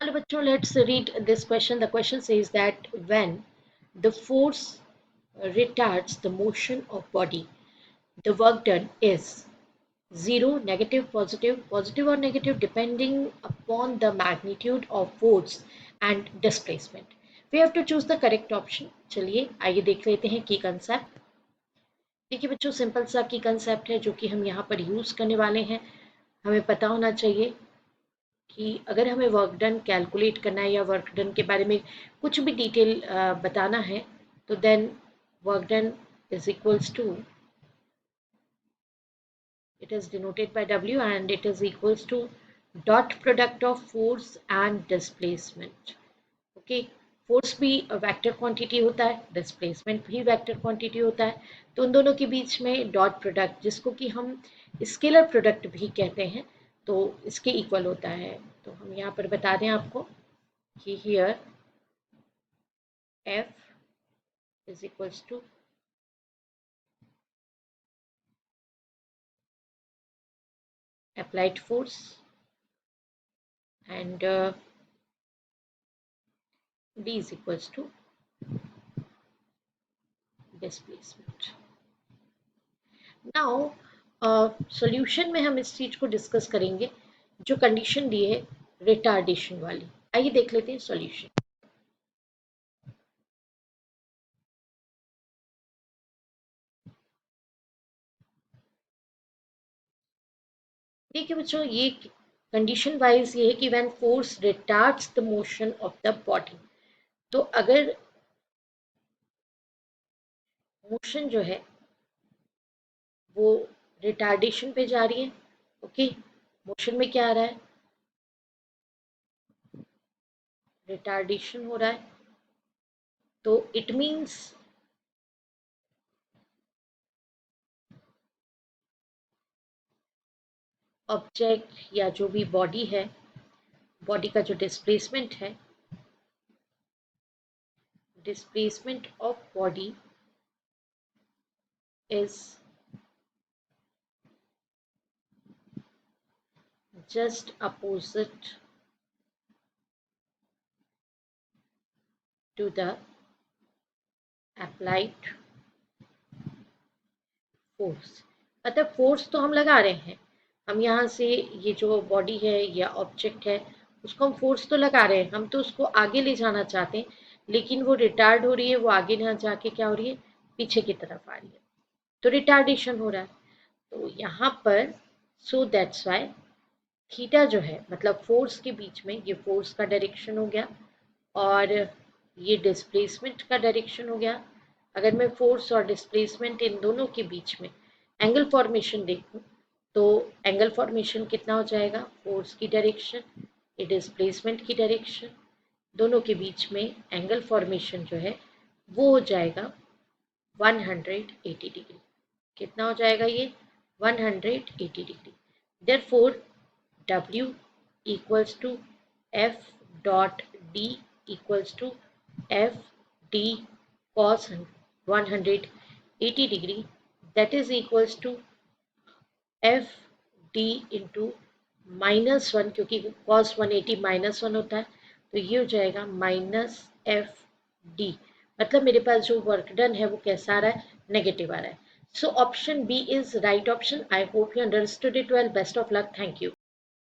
Hello, bachcho, let's read this question. The question says that when the force retards the motion of body, the work done is zero, negative, positive, positive or negative depending upon the magnitude of force and displacement. We have to choose the correct option. चलिए आइए देख लेते हैं की concept. देखिए बच्चों, simple सा की कंसेप्ट है जो कि हम यहाँ पर यूज करने वाले हैं. हमें पता होना चाहिए कि अगर हमें वर्क डन कैलकुलेट करना है या वर्क डन के बारे में कुछ भी डिटेल बताना है तो then work done is equals to, it is denoted by W and it is equals to dot product of force and displacement. Okay, force भी वेक्टर क्वांटिटी होता है, डिस्प्लेसमेंट भी वेक्टर क्वांटिटी होता है, तो उन दोनों के बीच में डॉट प्रोडक्ट जिसको कि हम स्केलर प्रोडक्ट भी कहते हैं तो इसके इक्वल होता है. तो हम यहाँ पर बता दें आपको कि here F is equals to applied force and D is equals to displacement. Now solution में हम इस चीज को डिस्कस करेंगे जो कंडीशन दी है रिटार्डेशन वाली. आइए देख लेते हैं सॉल्यूशन. देखिए बच्चों, ये कंडीशन वाइज ये है कि when force retards the motion of the body, तो अगर मोशन जो है वो रिटार्डेशन पे जा रही है, ओके, मोशन में क्या आ रहा है, रिटार्डेशन हो रहा है, तो इट मीन्स ऑब्जेक्ट या जो भी बॉडी है, बॉडी का जो डिस्प्लेसमेंट है, displacement of body is just opposite to the applied force. मतलब फोर्स तो हम लगा रहे हैं, हम यहाँ से ये जो बॉडी है या ऑब्जेक्ट है उसको हम फोर्स तो लगा रहे हैं, हम तो उसको आगे ले जाना चाहते हैं, लेकिन वो रिटार्ड हो रही है, वो आगे ना जाके क्या हो रही है, पीछे की तरफ आ रही है, तो रिटार्डेशन हो रहा है. तो यहाँ पर सो दैट्स वाई थीटा जो है मतलब फोर्स के बीच में, ये फोर्स का डायरेक्शन हो गया और ये डिस्प्लेसमेंट का डायरेक्शन हो गया. अगर मैं फोर्स और डिस्प्लेसमेंट इन दोनों के बीच में एंगल फॉर्मेशन देखूं तो एंगल फॉर्मेशन कितना हो जाएगा, फोर्स की डायरेक्शन ये डिस्प्लेसमेंट की डायरेक्शन, दोनों के बीच में एंगल फॉर्मेशन जो है वो हो जाएगा 180 डिग्री. कितना हो जाएगा ये, 180 degree. Therefore W equals to F dot D equals to F D cos 180 degree, that is equals to F D into -1, क्योंकि cos 180 -1 होता है तो ये हो जाएगा -FD. मतलब मेरे पास जो वर्क डन है वो कैसा आ रहा है, नेगेटिव आ रहा है. So option B is right option. I hope you understood it well. Best of luck. Thank you.